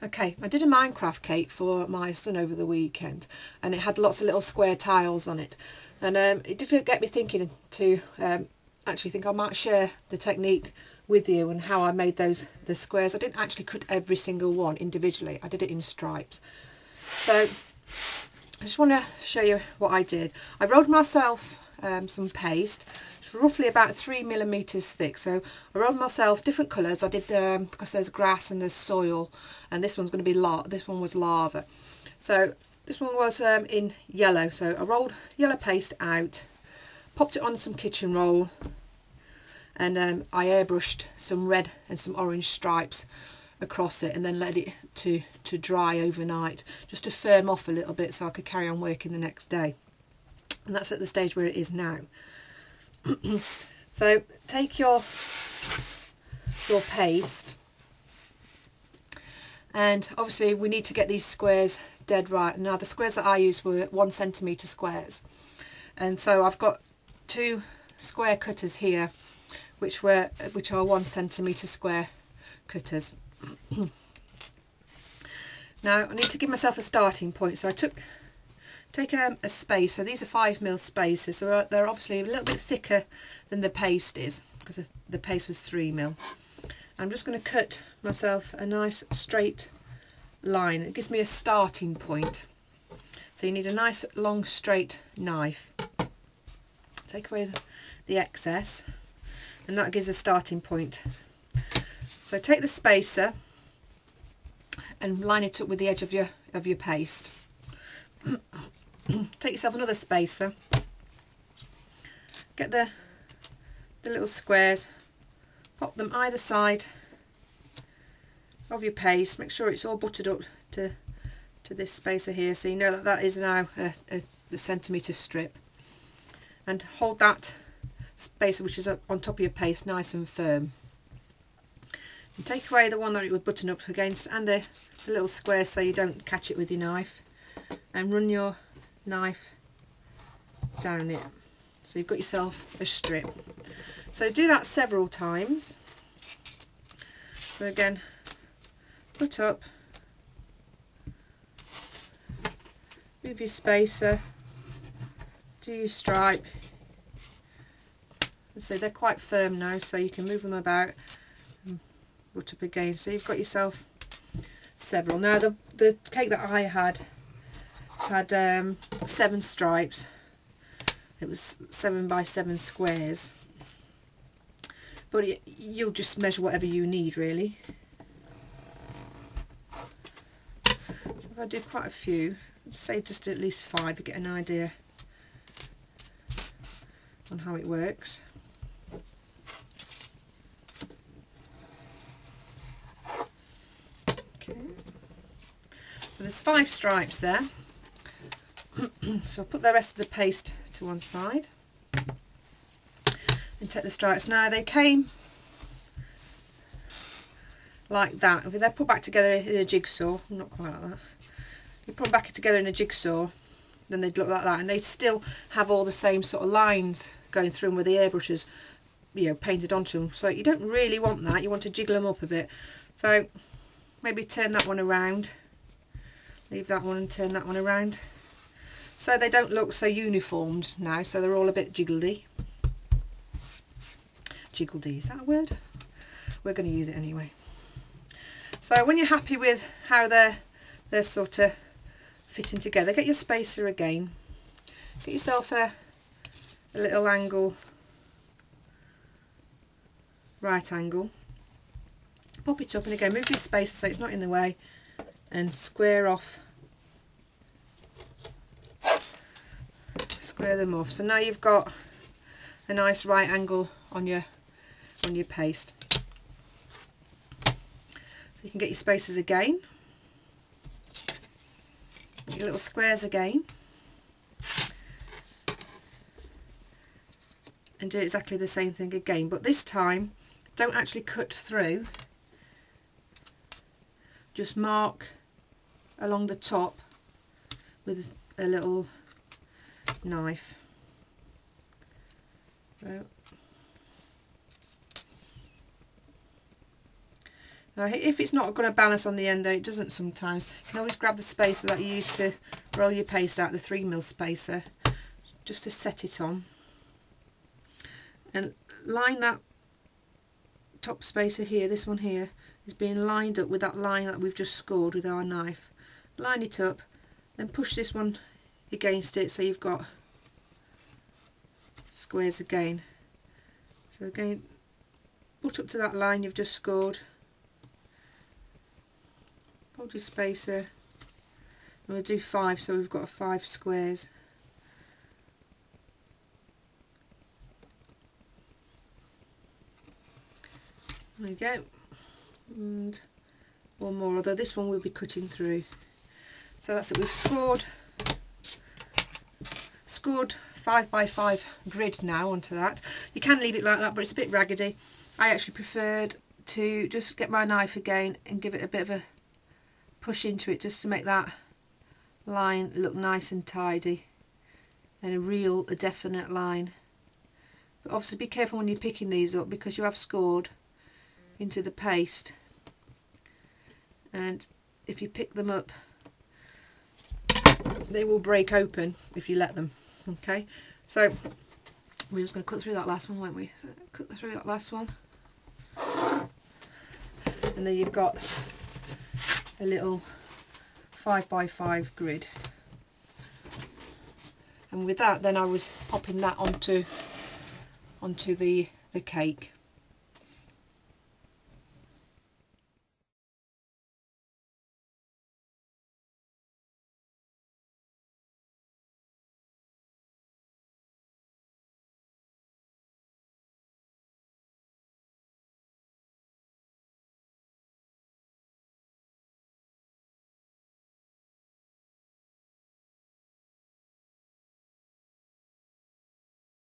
Okay, I did a Minecraft cake for my son over the weekend, and it had lots of little square tiles on it, and it did get me thinking to actually think I might share the technique with you and how I made the squares. I didn't actually cut every single one individually, I did it in stripes. So I just want to show you what I did. I rolled myself some paste. It's roughly about 3mm thick. So I rolled myself different colours. I did because there's grass and there's soil, and this one's going to be this one was lava. So this one was in yellow. So I rolled yellow paste out, popped it on some kitchen roll, and I airbrushed some red and some orange stripes across it, and then let it to dry overnight, just to firm off a little bit so I could carry on working the next day. And that's at the stage where it is now. So take your paste, and obviously we need to get these squares dead right. Now the squares that I used were 1cm squares, and so I've got 2 square cutters here which are 1cm square cutters. Now I need to give myself a starting point, so I take a spacer. These are 5mm spacers, so they're obviously a little bit thicker than the paste is, because the paste was 3mm. I'm just going to cut myself a nice straight line. It gives me a starting point. So you need a nice long straight knife. Take away the excess, and that gives a starting point. So take the spacer and line it up with the edge of your paste. Take yourself another spacer, get the little squares, pop them either side of your paste. Make sure it's all buttered up to this spacer here, so you know that is now a centimetre strip, and hold that spacer which is on top of your paste nice and firm, and take away the one that it would button up against and the little square so you don't catch it with your knife, and run your knife down it so you've got yourself a strip. So do that several times. So again, put up, move your spacer, do your stripe. So they're quite firm now, so you can move them about and put up again. So you've got yourself several. Now the cake that I had 7 stripes. It was 7 by 7 squares, but you'll just measure whatever you need really. So if I do quite a few, I'd say just at least 5, you get an idea on how it works. Okay, so there's 5 stripes there. So I'll put the rest of the paste to one side and take the stripes. Now they came like that. If they're put back together in a jigsaw, not quite like that. You put them back together in a jigsaw, then they'd look like that, and they'd still have all the same sort of lines going through them with the airbrushes, you know, painted onto them. So you don't really want that. You want to jiggle them up a bit. So maybe turn that one around, leave that one and turn that one around. So they don't look so uniformed now, so they're all a bit jiggledy. Jiggledy, is that a word? We're going to use it anyway. So when you're happy with how they're sort of fitting together, get your spacer again. Get yourself a little angle, right angle. Pop it up, and again move your spacer so it's not in the way, and square them off. So now you've got a nice right angle on your paste. So you can get your spacers again, your little squares again, and do exactly the same thing again, but this time don't actually cut through, just mark along the top with a little knife. So Now if it's not going to balance on the end, though it doesn't sometimes, you can always grab the spacer that you use to roll your paste out, the 3mm spacer, just to set it on, and line that top spacer here, this one here, is being lined up with that line that we've just scored with our knife. Line it up, then push this one against it so you've got squares again. So again, put up to that line you've just scored, hold your spacer, and we'll do 5, so we've got 5 squares. There we go, and one more, although this one we'll be cutting through. So that's it, we've scored 5x5 grid now onto that. You can leave it like that, but it's a bit raggedy. I actually preferred to just get my knife again and give it a bit of a push into it, just to make that line look nice and tidy and a definite line. But obviously be careful when you're picking these up, because you have scored into the paste, and if you pick them up they will break open if you let them. Okay, so we're just going to cut through that last one, won't we? So cut through that last one, and then you've got a little 5x5 grid, and with that then I was popping that onto the cake.